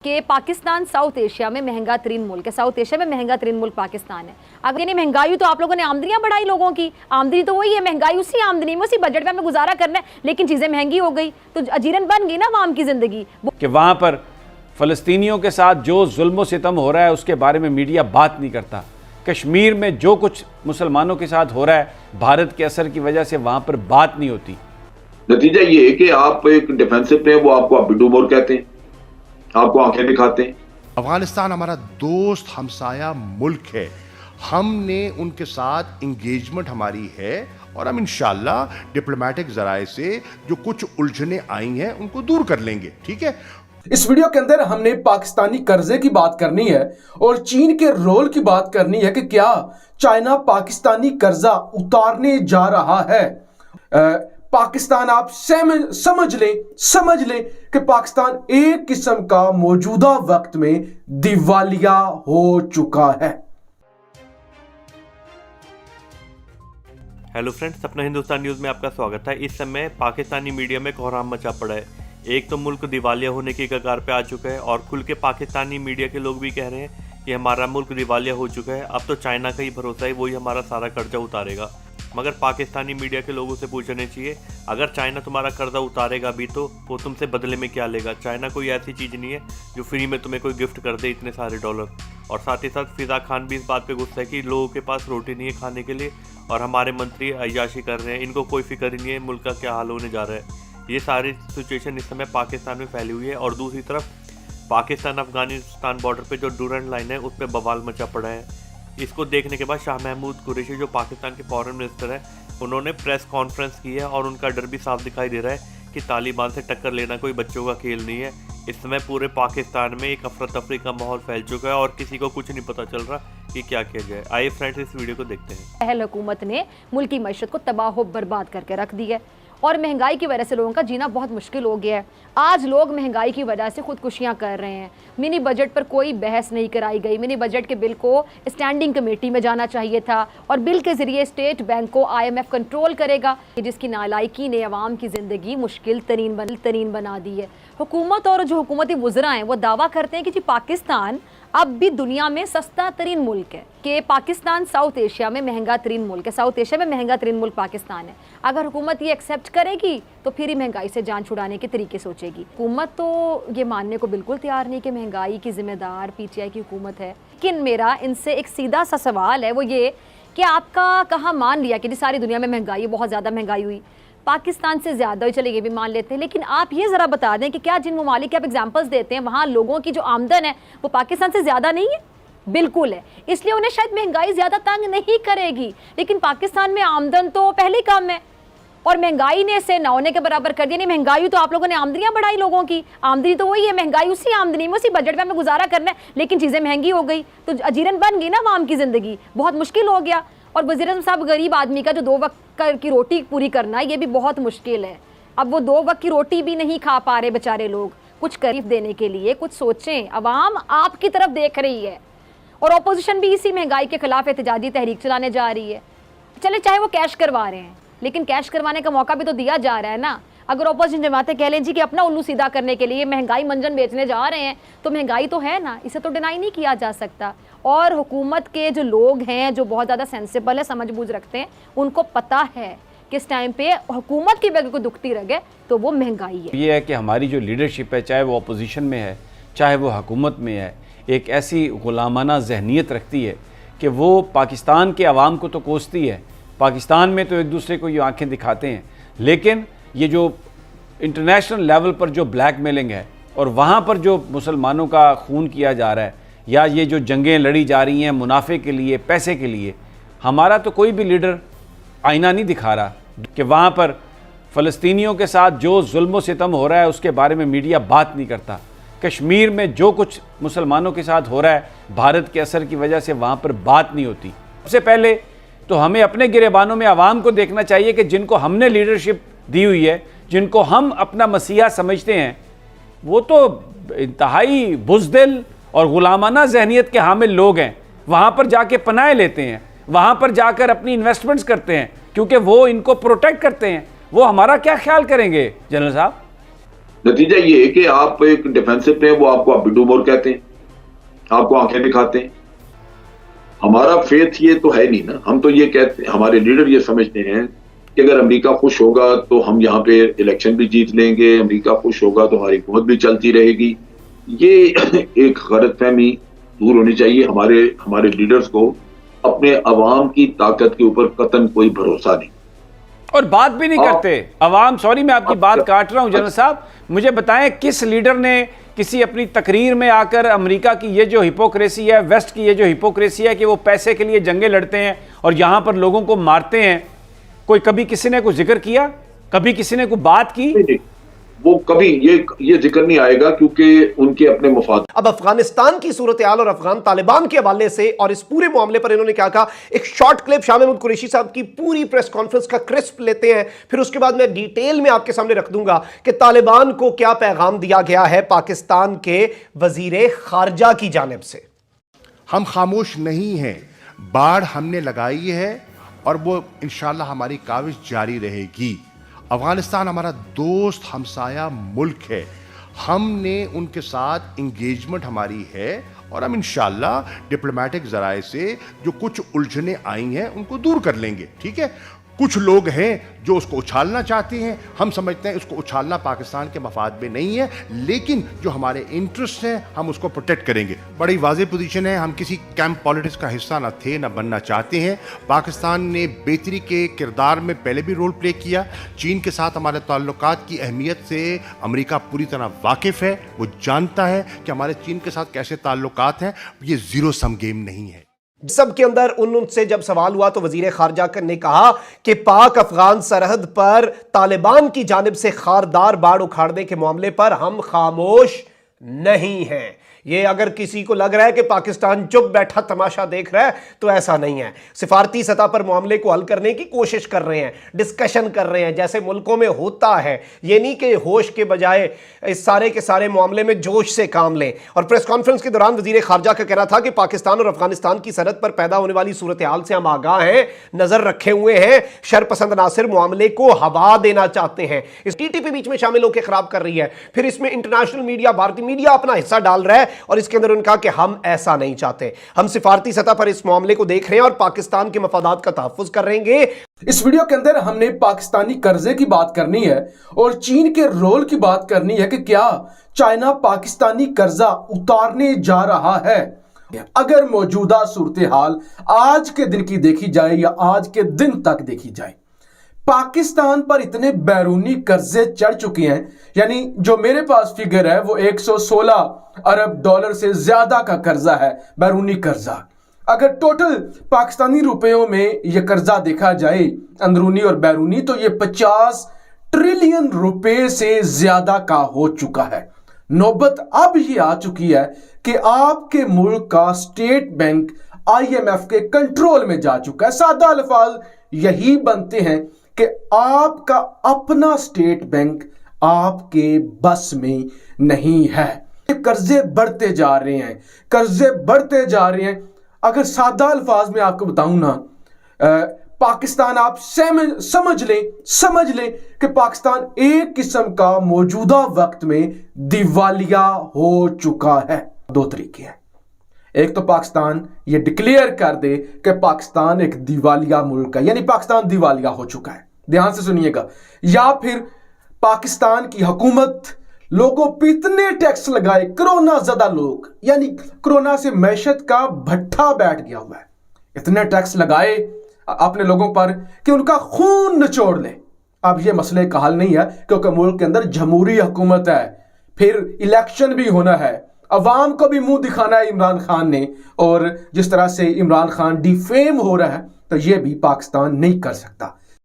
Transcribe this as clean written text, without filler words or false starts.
कि Pakistan south Asia में महंगा तरीन मुल्क है। साउथ एशिया में महंगा तरीन मुल्क पाकिस्तान है। अगर यानी महंगाई तो आप लोगों ने आमदनियां बढ़ाई, लोगों की आमदनी तो वही है, महंगाई उसी आमदनी में उसी बजट में हमें गुजारा करना है, लेकिन चीज़ें महंगी हो गई तो अजीरन बन गई ना आवाम की ज़िंदगी। कि वहाँ पर फ़लस्तीनियों के साथ जो जुल्म व सितम हो रहा है उसके बारे में मीडिया बात नहीं करता। कश्मीर में जो कुछ मुसलमानों के साथ हो रहा है भारत के असर की वजह से वहाँ पर बात नहीं होती। नतीजा ये है कि आप एक डिफेंसिव पे वो आपको आप बिडू मोर कहते हैं, आपको आंखें दिखाते हैं। अफगानिस्तान हमारा दोस्त हमसाया मुल्क है, हमने उनके साथ इंगेजमेंट हमारी है और हम इंशाल्लाह डिप्लोमेटिक जराए से जो कुछ उलझने आई हैं उनको दूर कर लेंगे। ठीक है। इस वीडियो के अंदर हमने पाकिस्तानी कर्जे की बात करनी है और चीन के रोल की बात करनी है कि क्या चाइना पाकिस्तानी कर्जा उतारने जा रहा है। पाकिस्तान आप समझ लें कि पाकिस्तान एक किस्म का मौजूदा वक्त में दिवालिया हो चुका है। हेलो फ्रेंड्स, सपना हिंदुस्तान न्यूज़ में आपका स्वागत है। इस समय पाकिस्तानी मीडिया में कोहराम मचा पड़ा है। एक तो मुल्क दिवालिया होने की कगार पे आ चुका है और खुल के पाकिस्तानी मीडिया के लोग भी कह रहे हैं कि हमारा मुल्क दिवालिया हो चुका है, अब तो चाइना का ही भरोसा है, वही हमारा सारा कर्जा उतारेगा। मगर पाकिस्तानी मीडिया के लोगों से पूछना चाहिए, अगर चाइना तुम्हारा कर्जा उतारेगा भी तो वो तुमसे बदले में क्या लेगा। चाइना कोई ऐसी चीज़ नहीं है जो फ्री में तुम्हें कोई गिफ्ट कर दे इतने सारे डॉलर। और साथ ही साथ फिजा खान भी इस बात पे गुस्सा है कि लोगों के पास रोटी नहीं है खाने के लिए और हमारे मंत्री अय्याशी कर रहे हैं, इनको कोई फिक्र ही नहीं है मुल्क का क्या हाल होने जा रहा है। ये सारी सिचुएशन इस समय पाकिस्तान में फैली हुई है। और दूसरी तरफ पाकिस्तान अफगानिस्तान बॉर्डर पे जो डूरंड लाइन है उस पर बवाल मचा पड़ा है। इसको देखने के बाद शाह महमूद कुरैशी जो पाकिस्तान के फॉरेन मिनिस्टर हैं, उन्होंने प्रेस कॉन्फ्रेंस की है और उनका डर भी साफ दिखाई दे रहा है कि तालिबान से टक्कर लेना कोई बच्चों का खेल नहीं है। इस समय पूरे पाकिस्तान में एक अफरा तफरी का माहौल फैल चुका है और किसी को कुछ नहीं पता चल रहा कि क्या किया जाए। आइए फ्रेंड्स इस वीडियो को देखते हैं। पहले हुकूमत ने मुल्क की मईशत को तबाह बर्बाद करके रख दी है और महंगाई की वजह से लोगों का जीना बहुत मुश्किल हो गया है। आज लोग महंगाई की वजह से खुदकुशियां कर रहे हैं। मिनी बजट पर कोई बहस नहीं कराई गई। मिनी बजट के बिल को स्टैंडिंग कमेटी में जाना चाहिए था और बिल के ज़रिए स्टेट बैंक को IMF कंट्रोल करेगा, जिसकी नालायकी ने अवाम की ज़िंदगी मुश्किल तरीन बना दी है। हुकूमत और जो हुकूमती वुज़रा हैं वो दावा करते हैं कि जी पाकिस्तान अब भी दुनिया में सस्ता तरीन मुल्क है, कि पाकिस्तान साउथ एशिया में महंगा तरीन मुल्क है। साउथ एशिया में महंगा तरीन मुल्क पाकिस्तान है। अगर हुकूमत ये एक्सेप्ट करेगी तो फिर ही महंगाई से जान छुड़ाने के तरीके सोचेगी। हुकूमत तो ये मानने को बिल्कुल तैयार नहीं कि महंगाई की जिम्मेदार PTI की हुकूमत है। लेकिन मेरा इनसे एक सीधा सा सवाल है, वो ये कि आपका कहाँ मान लिया कि सारी दुनिया में महंगाई, बहुत ज़्यादा महंगाई हुई, पाकिस्तान से ज़्यादा ही, चले ये भी मान लेते हैं, लेकिन आप ये ज़रा बता दें कि क्या जिन ममालिक के आप एग्जांपल्स देते हैं वहाँ लोगों की जो आमदन है वो पाकिस्तान से ज़्यादा नहीं है? बिल्कुल है, इसलिए उन्हें शायद महंगाई ज़्यादा तंग नहीं करेगी। लेकिन पाकिस्तान में आमदन तो पहले ही कम है और महंगाई ने इसे न होने के बराबर कर दिया। नहीं, महंगाई तो आप लोगों ने आमदनियाँ बढ़ाई, लोगों की आमदनी तो वही है, महंगाई उसी आमदनी में उसी बजट में हमें गुजारा करना है, लेकिन चीज़ें महंगी हो गई तो अजीरन बन गई ना आवाम की ज़िंदगी, बहुत मुश्किल हो गया। और वज़ीर साहब, गरीब आदमी का जो 2 वक्त की रोटी पूरी करना है ये भी बहुत मुश्किल है। अब वो 2 वक्त की रोटी भी नहीं खा पा रहे बेचारे लोग। कुछ करीब देने के लिए कुछ सोचें। अवाम आपकी तरफ देख रही है और अपोजिशन भी इसी महंगाई के खिलाफ एहतजाजी तहरीक चलाने जा रही है। चले चाहे वो कैश करवा रहे हैं, लेकिन कैश करवाने का मौका भी तो दिया जा रहा है ना। अगर अपोजिशन जमातें कह लें जी कि अपना उल्लू सीधा करने के लिए महंगाई मंजन बेचने जा रहे हैं, तो महंगाई तो है ना, इसे तो डिनाई नहीं किया जा सकता। और हुकूमत के जो लोग हैं जो बहुत ज़्यादा सेंसिबल है, समझ बूझ रखते हैं, उनको पता है कि इस टाइम पे हुकूमत की वजह को दुखती रहे तो वो महंगाई है। ये है कि हमारी जो लीडरशिप है, चाहे वो अपोजिशन में है चाहे वो हुकूमत में है, एक ऐसी गुलामाना जहनीत रखती है कि वो पाकिस्तान के अवाम को तो कोसती है। पाकिस्तान में तो एक दूसरे को ये आंखें दिखाते हैं, लेकिन ये जो इंटरनेशनल लेवल पर जो ब्लैक मेलिंग है और वहाँ पर जो मुसलमानों का खून किया जा रहा है या ये जो जंगें लड़ी जा रही हैं मुनाफे के लिए, पैसे के लिए, हमारा तो कोई भी लीडर आईना नहीं दिखा रहा कि वहाँ पर फ़लस्तीनियों के साथ जो जुल्म व सितम हो रहा है उसके बारे में मीडिया बात नहीं करता। कश्मीर में जो कुछ मुसलमानों के साथ हो रहा है भारत के असर की वजह से वहाँ पर बात नहीं होती। सबसे पहले तो हमें अपने गिरेबानों में आवाम को देखना चाहिए कि जिनको हमने लीडरशिप दी हुई है, जिनको हम अपना मसीहा समझते हैं, वो तो इंतहाई बुज़दिल और गुलामाना जहनीत के हामिल लोग हैं। वहाँ पर जाके पनाह लेते हैं, वहाँ पर जाकर अपनी इन्वेस्टमेंट्स करते हैं क्योंकि वो इनको प्रोटेक्ट करते हैं। वो हमारा क्या ख्याल करेंगे जनरल साहब? नतीजा ये है कि आप एक डिफेंसिव पे वो आपको आप बिडू मोर कहते हैं, आपको आंखें दिखाते हैं। हमारा फेथ ये तो है नहीं ना, हम तो ये कहते हैं, हमारे लीडर ये समझते हैं कि अगर अमेरिका खुश होगा तो हम यहाँ पे इलेक्शन भी जीत लेंगे, अमेरिका खुश होगा तो हमारी हुकूमत भी चलती रहेगी। ये एक गलतफहमी दूर होनी चाहिए। हमारे लीडर्स को अपने अवाम की ताकत के ऊपर कतन कोई भरोसा नहीं, और बात भी नहीं करते अवाम। सॉरी मैं आपकी बात काट रहा हूं जनरल साहब, मुझे बताएं किस लीडर ने किसी अपनी तकरीर में आकर अमेरिका की ये जो हिपोक्रेसी है, वेस्ट की ये जो हिपोक्रेसी है कि वो पैसे के लिए जंगें लड़ते हैं और यहाँ पर लोगों को मारते हैं, कोई कभी किसी ने कोई जिक्र किया? कभी किसी ने कोई बात की? नहीं, वो कभी ये जिक्र नहीं आएगा क्योंकि उनके अपने मफाद। अब अफगानिस्तान की सूरत हाल और अफगान तालिबान के हवाले से और इस पूरे मामले पर इन्होंने क्या कहा, एक शॉर्ट क्लिप शाह महमूद कुरैशी साहब की पूरी प्रेस कॉन्फ्रेंस का क्रिस्प लेते हैं, फिर उसके बाद मैं डिटेल में आपके सामने रख दूंगा कि तालिबान को क्या पैगाम दिया गया है पाकिस्तान के वजीर खारजा की जानिब से। हम खामोश नहीं हैं, बाढ़ हमने लगाई है और वो इंशाल्लाह हमारी काविश जारी रहेगी। अफगानिस्तान हमारा दोस्त हमसाया मुल्क है, हमने उनके साथ इंगेजमेंट हमारी है और हम इंशाल्लाह डिप्लोमेटिक ज़राए से जो कुछ उलझने आई हैं उनको दूर कर लेंगे। ठीक है, कुछ लोग हैं जो उसको उछालना चाहते हैं, हम समझते हैं उसको उछालना पाकिस्तान के मफाद में नहीं है, लेकिन जो हमारे इंटरेस्ट हैं हम उसको प्रोटेक्ट करेंगे। बड़ी वाज़ेह पोजीशन है, हम किसी कैंप पॉलिटिक्स का हिस्सा ना थे ना बनना चाहते हैं। पाकिस्तान ने बेहतरी के किरदार में पहले भी रोल प्ले किया। चीन के साथ हमारे ताल्लुकात की अहमियत से अमेरिका पूरी तरह वाकिफ़ है, वो जानता है कि हमारे चीन के साथ कैसे ताल्लुकात हैं। ये ज़ीरो सम गेम नहीं है। सबके अंदर उनसे जब सवाल हुआ तो वजीर खारजा ने कहा कि पाक अफगान सरहद पर तालिबान की जानिब से खारदार बाढ़ उखाड़ने के मामले पर हम खामोश नहीं हैं। ये अगर किसी को लग रहा है कि पाकिस्तान चुप बैठा तमाशा देख रहा है तो ऐसा नहीं है। सिफारती सतह पर मामले को हल करने की कोशिश कर रहे हैं, डिस्कशन कर रहे हैं जैसे मुल्कों में होता है। ये नहीं कि होश के बजाय इस सारे के सारे मामले में जोश से काम लें। और प्रेस कॉन्फ्रेंस के दौरान वजीर खारजा का कहना था कि पाकिस्तान और अफगानिस्तान की सरहद पर पैदा होने वाली सूरत हाल से हम आगाह हैं, नजर रखे हुए हैं। शरपसंद नासिर मामले को हवा देना चाहते हैं। इस टीटीपी बीच में शामिल होकर खराब कर रही है, फिर इसमें इंटरनेशनल मीडिया, भारतीय मीडिया अपना हिस्सा डाल रहा है और इसके अंदर उन्होंने कहा कि हम ऐसा नहीं चाहते। हम सिफारती सतह पर इस मामले को देख रहे हैं और पाकिस्तान के मफादात का तहफ्फुज़ कर रहेंगे। इस वीडियो के अंदर हमने पाकिस्तानी कर्जे की बात करनी है और चीन के रोल की बात करनी है कि क्या चाइना पाकिस्तानी कर्जा उतारने जा रहा है। अगर मौजूदा सूरत हाल आज के दिन की देखी जाए या आज के दिन तक देखी जाए, पाकिस्तान पर इतने बैरूनी कर्जे चढ़ चुके हैं, यानी जो मेरे पास फिगर है वो 116 अरब डॉलर से ज्यादा का कर्जा है, बैरूनी कर्जा। अगर टोटल पाकिस्तानी रुपयों में यह कर्जा देखा जाए अंदरूनी और बैरूनी, तो ये 50 ट्रिलियन रुपए से ज्यादा का हो चुका है। नौबत अब ये आ चुकी है कि आपके मुल्क का स्टेट बैंक IMF के कंट्रोल में जा चुका है। सादा अल्फाज यही बनते हैं कि आपका अपना स्टेट बैंक आपके बस में नहीं है। कर्जे बढ़ते जा रहे हैं, कर्जे बढ़ते जा रहे हैं। अगर सादा अल्फाज में आपको बताऊं ना, पाकिस्तान आप समझ लें कि पाकिस्तान एक किस्म का मौजूदा वक्त में दिवालिया हो चुका है। दो तरीके हैं, एक तो पाकिस्तान ये डिक्लेयर कर दे कि पाकिस्तान एक दिवालिया मुल्क है, यानी पाकिस्तान दिवालिया हो चुका है, ध्यान से सुनिएगा, या फिर पाकिस्तान की हुकूमत लोगों पे इतने टैक्स लगाए, कोरोना ज़्यादा लोग, यानी कोरोना से मैशत का भट्ठा बैठ गया हुआ है, इतने टैक्स लगाए अपने लोगों पर कि उनका खून निचोड़ ले। अब ये मसले का हल नहीं है क्योंकि मुल्क के अंदर जमहूरी हुकूमत है, फिर इलेक्शन भी होना है, अवाम को भी मुंह दिखाना है इमरान खान ने, और जिस तरह से इमरान खान डिफेम हो रहा है तो ये भी पाकिस्तान नहीं कर सकता।